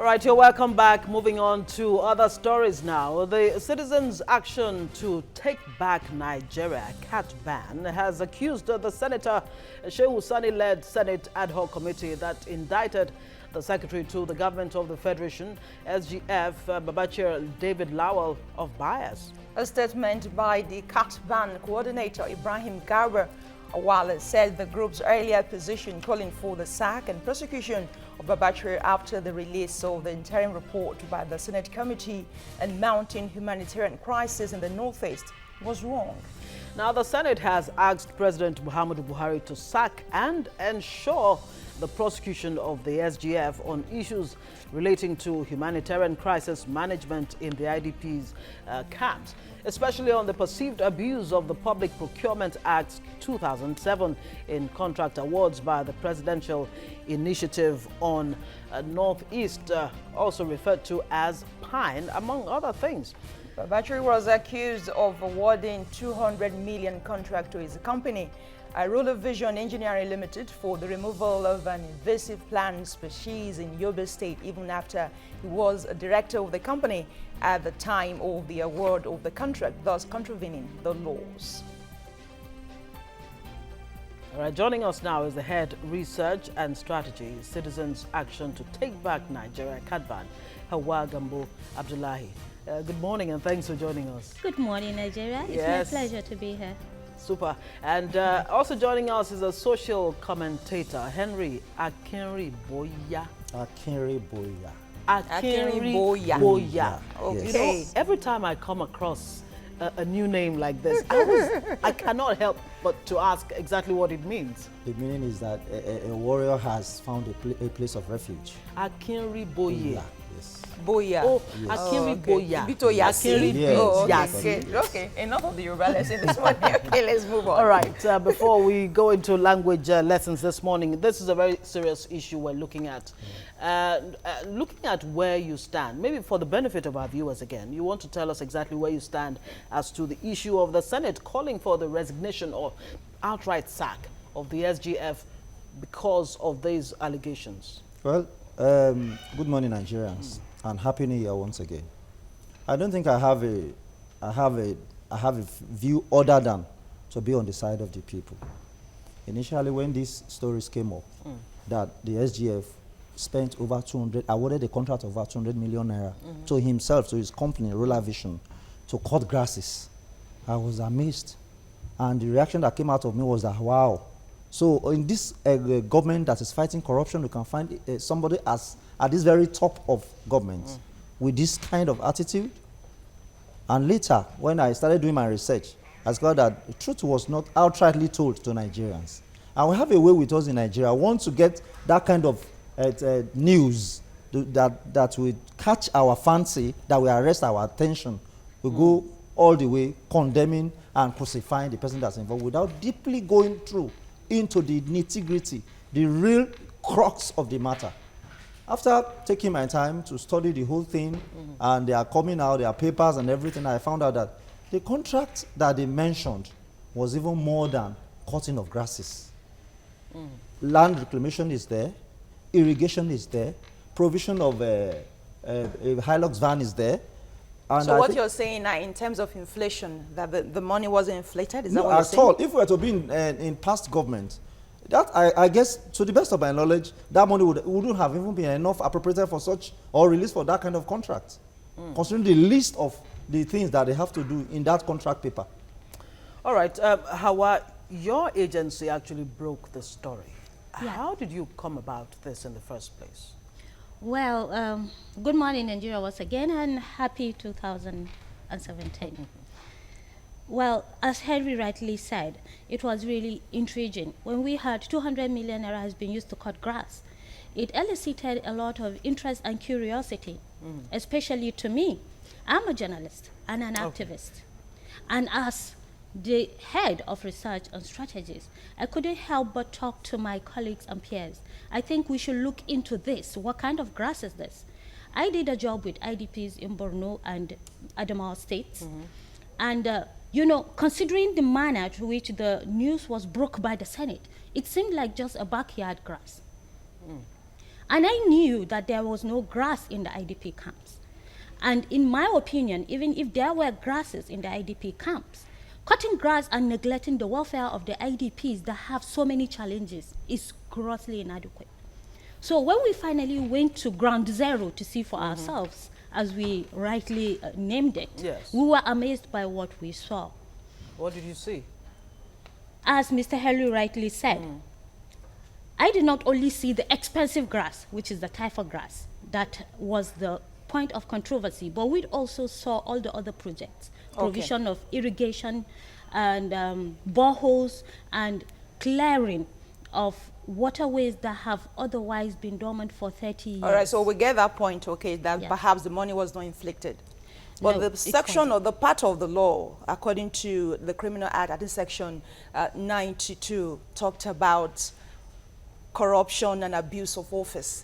right, you're welcome back. Moving on to other stories now. The Citizens' Action to Take Back Nigeria cat ban has accused the Senator Shehu Sani-led Senate Ad Hoc Committee that indicted the Secretary to the Government of the Federation, SGF, Babachir David Lawal, of bias. A statement by the cat ban coordinator Ibrahim Garba Awale said the group's earlier position calling for the sack and prosecution of Babachir after the release of the interim report by the Senate Committee on Mounting Humanitarian Crisis in the Northeast was wrong. Now, the Senate has asked President Muhammadu Buhari to sack and ensure the prosecution of the SGF on issues relating to humanitarian crisis management in the IDP's camps, especially on the perceived abuse of the Public Procurement Act 2007 in contract awards by the Presidential Initiative on Northeast, also referred to as PINE, among other things. Babachir was accused of awarding 200 million contract to his company, Ruler Vision Engineering Limited, for the removal of an invasive plant species in Yobe State, even after he was a director of the company at the time of the award of the contract, thus contravening the laws. All right, joining us now is the head research and strategy, Citizens Action to Take Back Nigeria cat ban, Hawa Gambo Abdullahi. Good morning and thanks for joining us. Good morning, Nigeria. Yes. It's my pleasure to be here. Super. And also joining us is a social commentator, Henry Akinriboya. Akinriboya. Akinriboya. Okay. You know, every time I come across a new name like this, I cannot help but to ask exactly what it means. The meaning is that a warrior has found a place of refuge. Akinriboya. Yes. Boya. Oh, Yes. Akinriboya. Bitoyasi. Yes. Oh, okay. Yes. Okay. Enough of the Yoruba lesson this morning. Okay, let's move on. All right, before we go into language lessons this morning, this is a very serious issue we're looking at. Looking at where you stand, maybe for the benefit of our viewers again, you want to tell us exactly where you stand as to the issue of the Senate calling for the resignation or outright sack of the SGF because of these allegations. Well, good morning, Nigerians, and Happy New Year once again. I don't think I have a view other than to be on the side of the people. Initially, when these stories came up, that the SGF spent over 200, awarded a contract of over 200 million naira to himself, to his company, Ruler Vision, to cut grasses, I was amazed. And the reaction that came out of me was that, wow. So in this government that is fighting corruption, we can find somebody at this very top of government with this kind of attitude. And later, when I started doing my research, I discovered that the truth was not outrightly told to Nigerians. And we have a way with us in Nigeria. Want to get that kind of news that will catch our fancy, that will arrest our attention. We go all the way condemning and crucifying the person that's involved without deeply going through into the nitty-gritty, the real crux of the matter. After taking my time to study the whole thing, and they are coming out, their papers and everything, I found out that the contract that they mentioned was even more than cutting of grasses. Land reclamation is there, irrigation is there, provision of a Hilux van is there. And So what you're saying now in terms of inflation, that the money wasn't inflated? Is that what you're saying? All. If we were to be in past government, that I guess, to the best of my knowledge, that money wouldn't have even been enough appropriated for such or released for that kind of contract, considering the list of the things that they have to do in that contract paper. All right, Hawa, your agency actually broke the story. Yeah. How did you come about this in the first place? Well, good morning, Nigeria, once again, and happy 2017. Well, as Henry rightly said, it was really intriguing. When we heard 200 million naira has been used to cut grass, it elicited a lot of interest and curiosity, especially to me. I'm a journalist and an activist. And as the head of research and strategies, I couldn't help but talk to my colleagues and peers. I think we should look into this. What kind of grass is this? I did a job with IDPs in Borno and Adamawa states. And, you know, considering the manner to which the news was broke by the Senate, it seemed like just a backyard grass. And I knew that there was no grass in the IDP camps. And in my opinion, even if there were grasses in the IDP camps, cutting grass and neglecting the welfare of the IDPs that have so many challenges is grossly inadequate. So when we finally went to ground zero to see for ourselves, as we rightly named it, Yes. we were amazed by what we saw. What did you see? As Mr. Henry rightly said, I did not only see the expensive grass, which is the typha grass, that was the point of controversy, but we also saw all the other projects, provision of irrigation and boreholes and clearing of waterways that have otherwise been dormant for 30 years. All right, so we get that point, okay, that Yeah. perhaps the money was not inflicted. But No, the it section wasn't. or the part of the law, according to the Criminal Act, I think section 92, talked about corruption and abuse of office.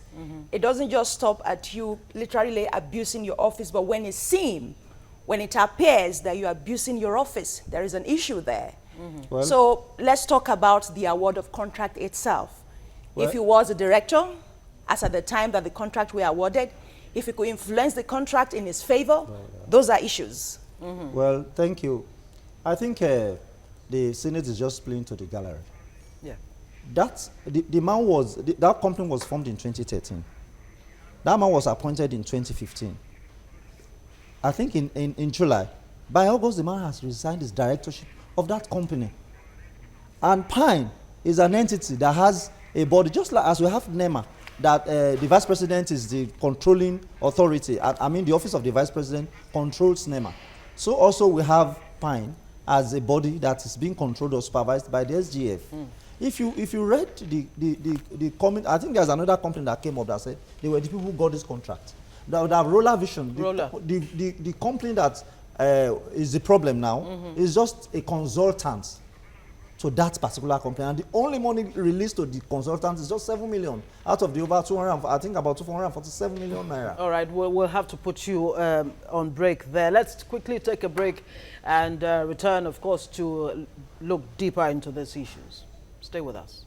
It doesn't just stop at you literally abusing your office, but when when it appears that you're abusing your office, there is an issue there. Well, So let's talk about the award of contract itself. Well- If he was a director, as at the time that the contract were awarded, if he could influence the contract in his favor, those are issues. well, thank you. I think the Senate is just playing to the gallery. Yeah. The man was, that company was formed in 2013. That man was appointed in 2015. I think in July. By August, the man has resigned his directorship of that company. And Pine is an entity that has a body, just like as we have NEMA, that the vice president is the controlling authority. I mean, the office of the vice president controls NEMA. So also we have Pine as a body that is being controlled or supervised by the SGF. If you read the comment, I think there's another company that came up that said they were the people who got this contract. The Roller Vision, Roller. the company that is the problem now is just a consultant to that particular company, and the only money released to the consultant is just 7 million out of the over 200, I think about 247 million naira. All right, we'll have to put you on break there. Let's quickly take a break and return, of course, to look deeper into these issues. Stay with us.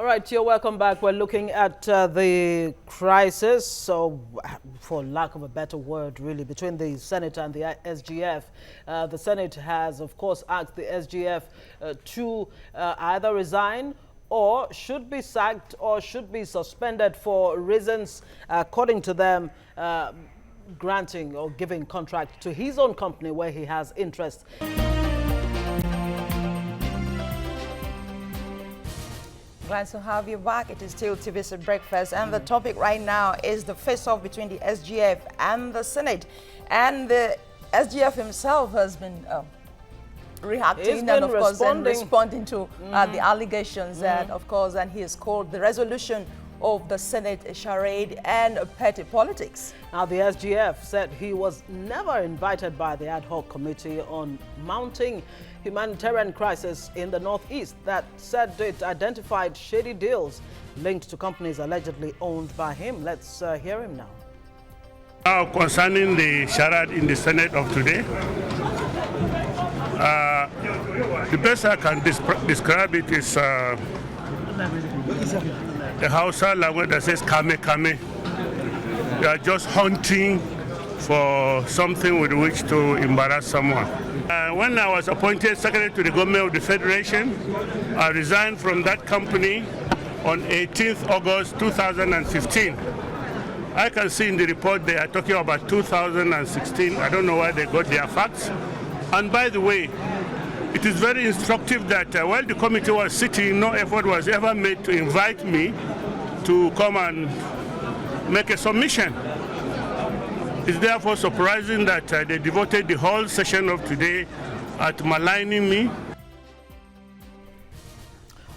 All right, you're welcome back. We're looking at the crisis, so for lack of a better word, really, between the Senate and the SGF. The Senate has, of course, asked the SGF to either resign or should be sacked or should be suspended for reasons, according to them, granting or giving contract to his own company where he has interest. Glad to have you back. It is still TVC Breakfast, and the topic right now is the face-off between the SGF and the Senate. And the SGF himself has been reacting and, of course, responding to the allegations that, of course, and he has called the resolution of the Senate a charade and petty politics. Now, the SGF said he was never invited by the ad hoc committee on mounting humanitarian crisis in the Northeast that said it identified shady deals linked to companies allegedly owned by him. Let's hear him now. Now, concerning the charade in the Senate of today, the best I can describe it is the Hausa language that says kame kame. They are just hunting for something with which to embarrass someone. When I was appointed Secretary to the Government of the Federation, I resigned from that company on 18th August 2015. I can see in the report they are talking about 2016. I don't know where they got their facts. And by the way, it is very instructive that while the committee was sitting, no effort was ever made to invite me to come and make a submission. It's therefore surprising that they devoted the whole session of today at maligning me.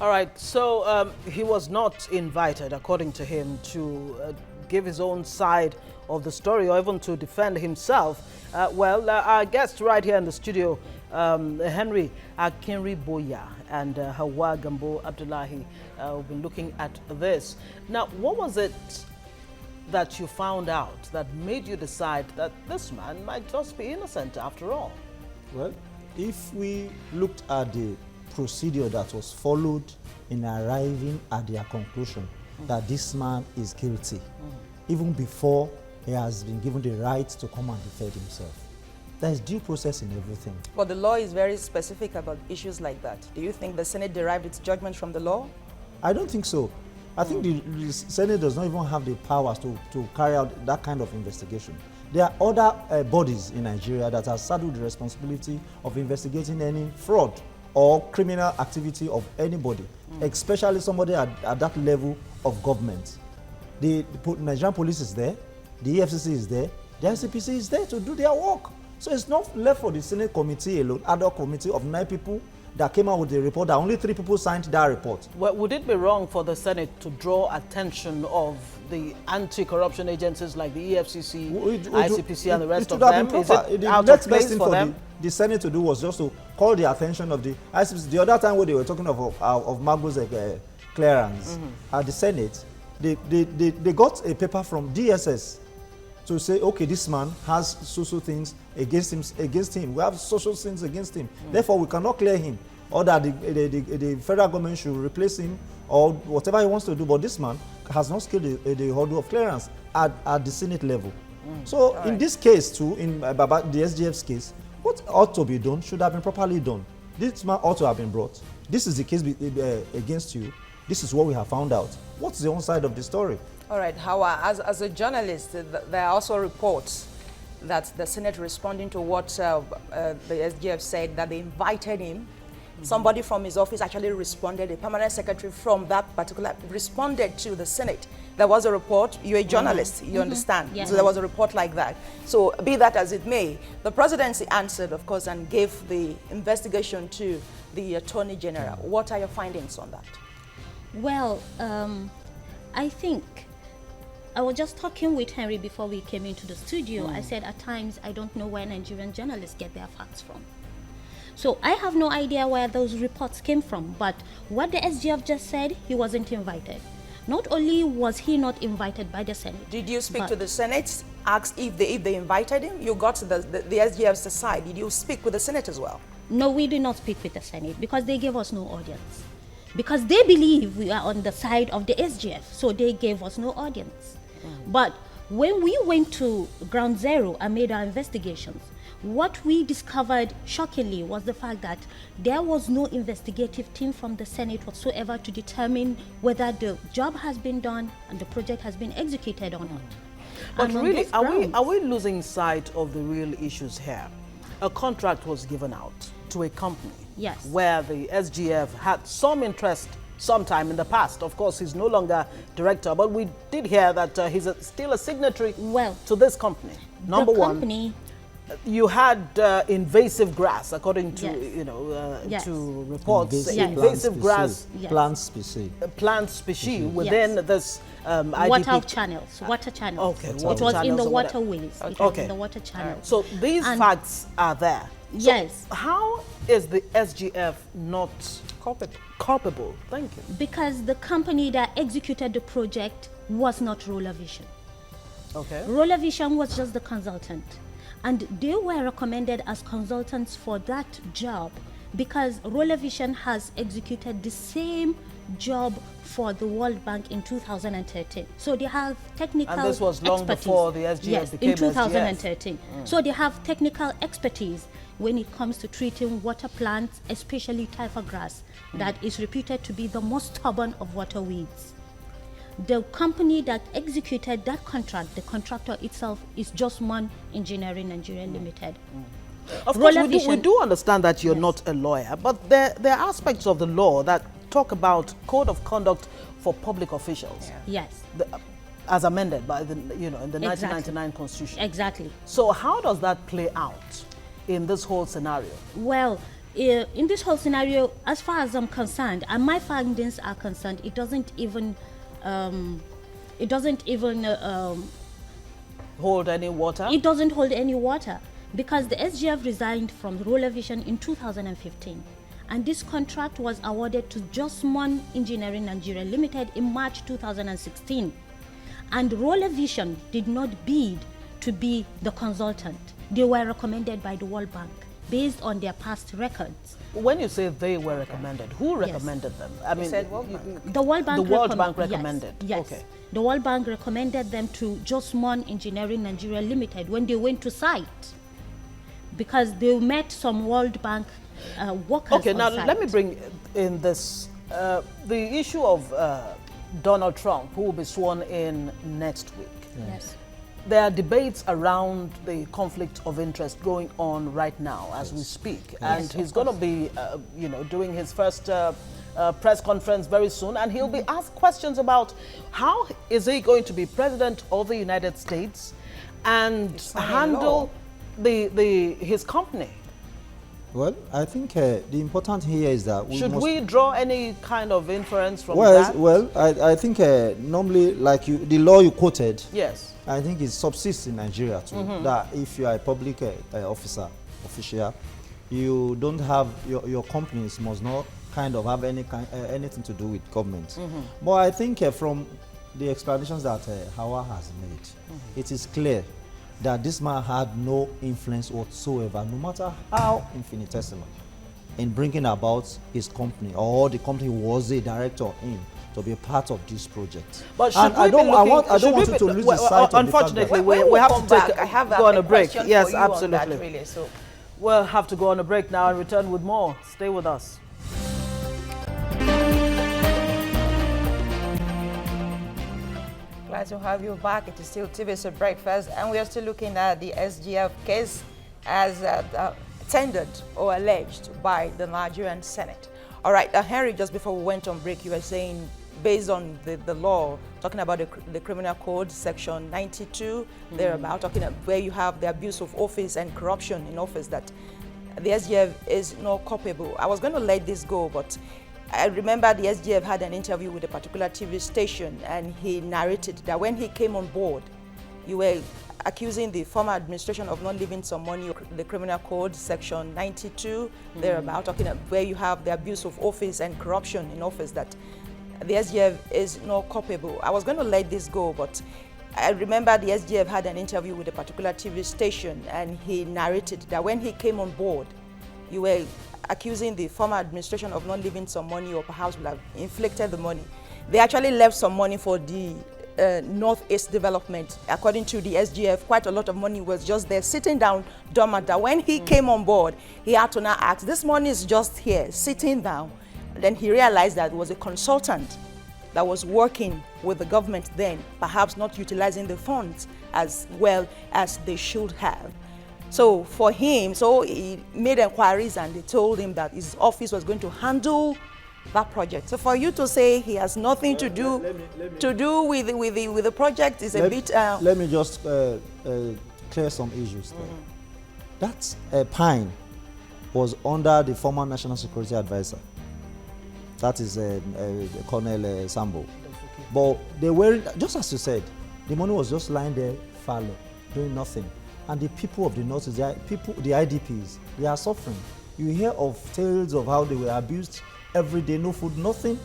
All right, so he was not invited, according to him, to give his own side of the story or even to defend himself. Our guest right here in the studio, Henry Akinriboya and Hawa Gambo Abdullahi, will be looking at this. Now, what was it that you found out that made you decide that this man might just be innocent after all? Well, if we looked at the procedure that was followed in arriving at their conclusion that this man is guilty, even before he has been given the right to come and defend himself. There is due process in everything. But the law is very specific about issues like that. Do you think the Senate derived its judgment from the law? I don't think so. I think the Senate does not even have the powers to carry out that kind of investigation. There are other bodies in Nigeria that are saddled with the responsibility of investigating any fraud or criminal activity of anybody, especially somebody at that level of government. The Nigerian police is there, the EFCC is there, the ICPC is there to do their work. So it's not left for the Senate committee alone, ad hoc committee of 9 people that came out with the report that only 3 people signed that report. Well, would it be wrong for the Senate to draw attention of the anti-corruption agencies like the EFCC, ICPC, and the rest of them? Is it out of place for them? The Senate to do was just to call the attention of the ICPC. The other time when they were talking of Magbo's clearance at the Senate, they got a paper from DSS to say, okay, this man has social things against him. We have social things against him. Therefore, we cannot clear him, or that the federal government should replace him, or whatever he wants to do. But this man has not scaled the hurdle of clearance at the Senate level. So in this case too, in the SGF's case, what ought to be done should have been properly done. This man ought to have been brought. This is the case against you. This is what we have found out. What's the one side of the story? All right, Hawa, as a journalist, there are also reports that the Senate responding to what the SGF said, that they invited him. Somebody from his office actually responded, a permanent secretary from that particular, responded to the Senate. There was a report, you're a journalist, you understand? Yes. So there was a report like that. So be that as it may, the presidency answered, of course, and gave the investigation to the Attorney General. What are your findings on that? Well, I think I was just talking with Henry before we came into the studio. I said at times I don't know where Nigerian journalists get their facts from. So I have no idea where those reports came from, but what the SGF just said, he wasn't invited. Not only was he not invited by the Senate. Did you speak to the Senate, ask if they invited him? You got the SGF's side. Did you speak with the Senate as well? No, we did not speak with the Senate because they gave us no audience. because they believe we are on the side of the SGF, so they gave us no audience. But when we went to ground zero and made our investigations, what we discovered shockingly was the fact that there was no investigative team from the Senate whatsoever to determine whether the job has been done and the project has been executed or not. But And on really, these are grounds- we losing sight of the real issues here? A contract was given out to a company Yes. where the SGF had some interest sometime in the past. Of course, he's no longer director, but we did hear that he's still a signatory Well, to this company. Number the one, company, you had invasive grass, according to Yes. Yes. to reports. Invasive Invasive plant grass, species. Yes. Plant species. plant species within this IDP. water channels, water channels. Okay, it water was in channels the or whatever. waterways. It was Okay. in the water channels. So these And- facts are there. So Yes. how is the SGF not culpable? Thank you. Because the company that executed the project was not Roller Vision. Okay. Roller Vision was just the consultant, and they were recommended as consultants for that job because Roller Vision has executed the same job for the World Bank in 2013. So they have technical And this was long expertise. before the SGF yes, became in 2013. So they have technical expertise when it comes to treating water plants, especially typha grass, that is reputed to be the most stubborn of water weeds. The company that executed that contract, the contractor itself, is Just One Engineering Nigeria Limited. Of course, Roller we Vision- do understand that you're Yes. not a lawyer, but there are aspects of the law that talk about code of conduct for public officials, Yes, as amended by the in the Exactly. 1999 Constitution. exactly. So how does that play out in this whole scenario? Well, in this whole scenario, as far as I'm concerned, and my findings are concerned, it doesn't even Hold any water? it doesn't hold any water because the SGF resigned from Roller Vision in 2015, and this contract was awarded to Just One Engineering Nigeria Limited in March 2016, and Roller Vision did not bid to be the consultant. They were recommended by the World Bank based on their past records. When you say they were recommended, who recommended them? I mean, said World Bank. The World Bank, The World Bank yes, recommended. Yes. Okay. The World Bank recommended them to Just One Engineering Nigeria Limited when they went to site because they met some World Bank workers. Okay, on now site. let me bring in this the issue of Donald Trump, who will be sworn in next week. Yes. There are debates around the conflict of interest going on right now as we speak, and he's going to be, doing his first press conference very soon, and he'll be asked questions about how is he going to be president of the United States and handle his company. Well, I think the important here is that Should must, we draw any kind of inference from well, that? well, I think normally, like the law you quoted, Yes. I think it subsists in Nigeria too. That if you are a public official, you don't have your companies must not kind of have anything to do with government. But I think from the explanations that Hawa has made, it is clear that this man had no influence whatsoever, no matter how infinitesimal, in bringing about his company or the company was a director in to be a part of this project. But And should I we don't be I looking, want I should don't we want you be- to lose well, the sight of the fact unfortunately, that we have to come back, take I have go on a break. question Yes, for you on that, absolutely. really, so. We'll have to go on a break now and return with more. Stay with us. Glad to have you back. It is still TVC Breakfast, and we are still looking at the SGF case as tendered or alleged by the Nigerian Senate. All right, Henry, just before we went on break, you were saying, based on the law, talking about the Criminal Code, Section 92, thereabout, talking about where you have the abuse of office and corruption in office, that the SGF is not culpable. I was going to let this go, but I remember the SGF had an interview with a particular TV station, and he narrated that when he came on board, you were accusing the former administration of not leaving some money. The Criminal Code, Section 92, thereabout, talking about where you have the abuse of office and corruption in office, that the SGF is not culpable. I was going to let this go, but I remember the SGF had an interview with a particular TV station, and he narrated that when he came on board, you were accusing the former administration of not leaving some money, or perhaps would have inflicted the money. They actually left some money for the Northeast development. According to the SGF, quite a lot of money was just there sitting down dormant. That when he came on board, he had to now ask, this money is just here sitting down. Then he realized that it was a consultant that was working with the government then, perhaps not utilizing the funds as well as they should have. So for him, so he made inquiries and they told him that his office was going to handle that project. So for you to say he has nothing to do with the project is a bit. Let me just clear some issues there. That Pine was under the former National Security Advisor. That is Colonel Sambo. But they were, just as you said, the money was just lying there fallow, doing nothing. And the people of the North, the IDPs, they are suffering. You hear of tales of how they were abused every day, no food, nothing,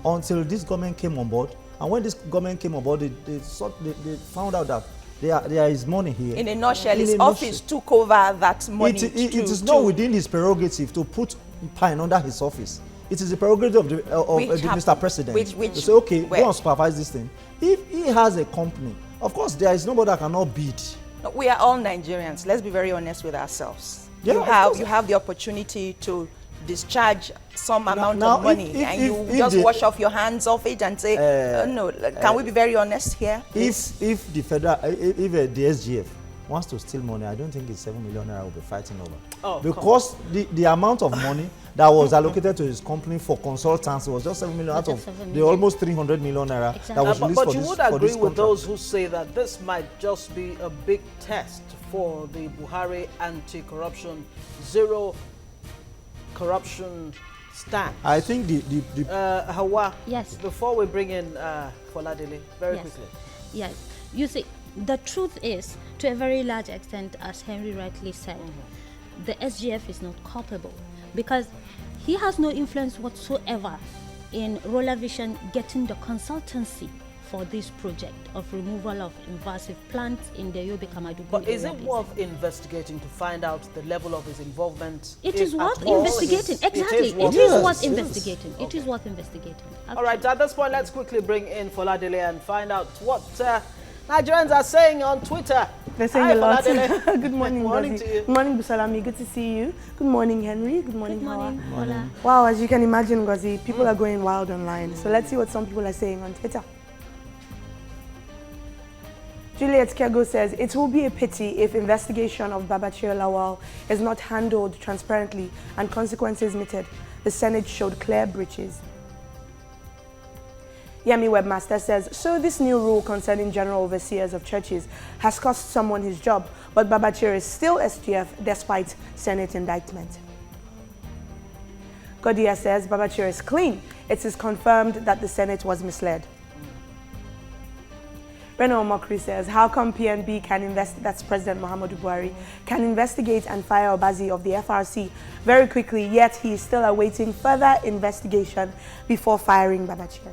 until this government came on board. And when this government came on board, they found out that there is money here. In a nutshell, his office took over that money. It is not within his prerogative to put Pine under his office. It is the prerogative of the Mr. President to say, okay, go and supervise this thing. If he has a company, of course, there is nobody that cannot bid. No, we are all Nigerians. Let's be very honest with ourselves. Yeah, you have the opportunity to discharge some amount of money, and you just wash off your hands of it and say, no. Can we be very honest here? If the SGF wants to steal money, I don't think it's 7 million naira will be fighting over. Oh, because the amount of money that was allocated to his company for consultants was just 7 million out of the almost 300 million naira that was released for this. But you would agree with those who say that this might just be a big test for the Buhari anti-corruption, zero corruption stand. I think Hawa, yes. Before we bring in Foladele, very quickly. Yes, you see, the truth is, to a very large extent, as Henry rightly said, the SGF is not culpable because he has no influence whatsoever in Roller Vision getting the consultancy for this project of removal of invasive plants in the Yobe Kamadugu. But is it worth investigating to find out the level of his involvement? It is worth investigating. Exactly. It is worth investigating. It is worth investigating. All right, at this point, let's quickly bring in Foladele and find out what Nigerians are saying on Twitter. They're saying a lot. Good morning, Good morning to you. Good morning, Busalami. Good to see you. Good morning, Henry. Good morning, Hawa. Good morning. Wow, as you can imagine, Ngozi, people are going wild online. So let's see what some people are saying on Twitter. Juliet Kego says, it will be a pity if investigation of Babachir Lawal is not handled transparently and consequences meted. The Senate showed clear breaches. Yemi Webmaster says, so this new rule concerning general overseers of churches has cost someone his job, but Babachir is still SGF despite Senate indictment. Godia says, Babachir is clean. It is confirmed that the Senate was misled. Reno Mokri says, how come PNB can that's President Muhammadu Buhari, can investigate and fire Obazi of the FRC very quickly, yet he is still awaiting further investigation before firing Babachir.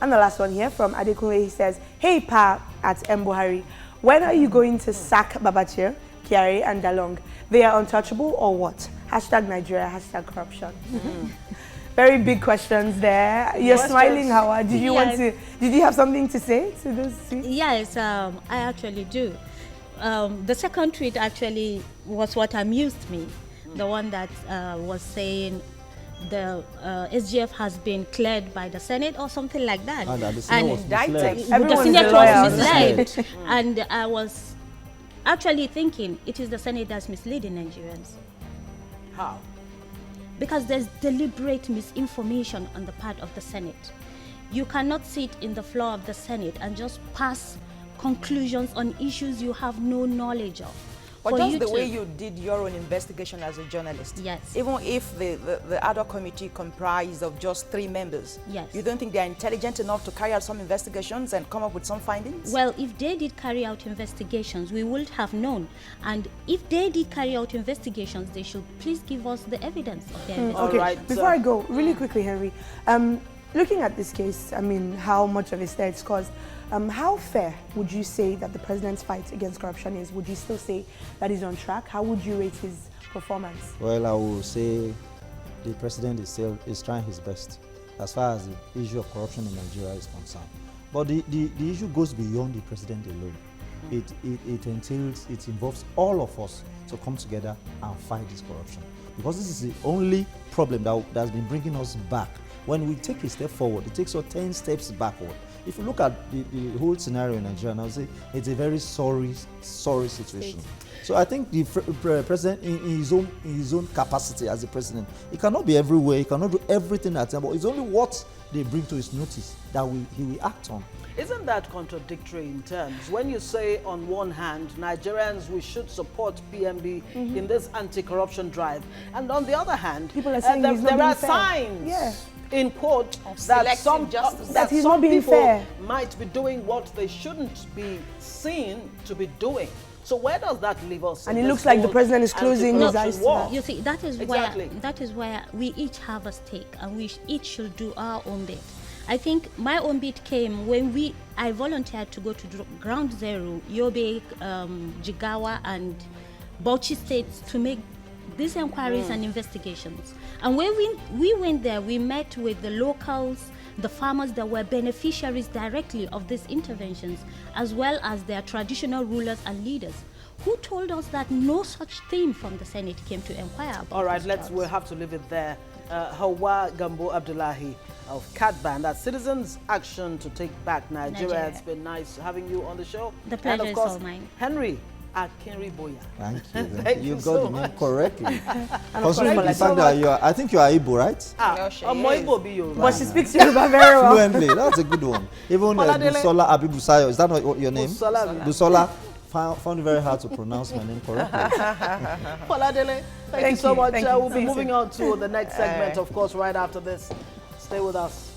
And the last one here from Adekunle, he says, hey Pa at M. Buhari, when are you going to sack Babachir, Kyari and Dalong? They are untouchable or what? Hashtag Nigeria, hashtag corruption. Very big questions there. You're smiling, Hawa. Did you did you have something to say to those? Yes, I actually do. The second tweet actually was what amused me. The one that was saying the SGF has been cleared by the Senate or something like that. And the Senate was misled. The Senate was misled. And I was actually thinking it is the Senate that's misleading Nigerians. How? Because there's deliberate misinformation on the part of the Senate. You cannot sit in the floor of the Senate and just pass conclusions on issues you have no knowledge of. But just the way you did your own investigation as a journalist, yes. Even if the ad hoc committee comprised of just 3 members, yes. You don't think they're intelligent enough to carry out some investigations and come up with some findings? Well, if they did carry out investigations, we would have known. And if they did carry out investigations, they should please give us the evidence of their investigation. Okay, right, before I go, really quickly, Henry, looking at this case, I mean, how much of a stir it's caused, How fair would you say that the president's fight against corruption is? Would you still say that he's on track? How would you rate his performance? Well, I will say the president is trying his best as far as the issue of corruption in Nigeria is concerned. But the issue goes beyond the president alone. It involves all of us to come together and fight this corruption. Because this is the only problem that's been bringing us back. When we take a step forward, it takes us 10 steps backward. If you look at the whole scenario in Nigeria, I would say it's a very sorry situation. So I think the president, in his own capacity as a president, he cannot be everywhere. He cannot do everything at time. But it's only what they bring to his notice that he will act on. Isn't that contradictory in terms? When you say on one hand, Nigerians, we should support PMB in this anti-corruption drive, and on the other hand, people are saying there are signs, in quote, that some people might be doing what they shouldn't be seen to be doing. So where does that leave us? And it looks like the president is closing his eyes to that. You see, that is where we each have a stake, and we each should do our own bit. I think my own bit came when I volunteered to go to Ground Zero, Yobe, Jigawa, and Bauchi states to make these inquiries and investigations. And when we went there, we met with the locals, the farmers that were beneficiaries directly of these interventions, as well as their traditional rulers and leaders, who told us that no such thing from the Senate came to inquire about. All right, we'll have to leave it there. Hawa Gambo Abdullahi of CATBAN, that's Citizens Action to Take Back Nigeria. It's been nice having you on the show. The pleasure and of course, is all mine. Henry Akinriboya. Thank you. Thank you got so the name much. correctly. And Considering the fact that I think you are Igbo, right? But she speaks Yoruba very well. Fluently. That's a good one. Even Busola Abibusayo, is that not your name? Busola. Found it very hard to pronounce my name correctly. Poladele, thank you so much. Thank We'll be moving on to the next segment, of course, right after this. Stay with us.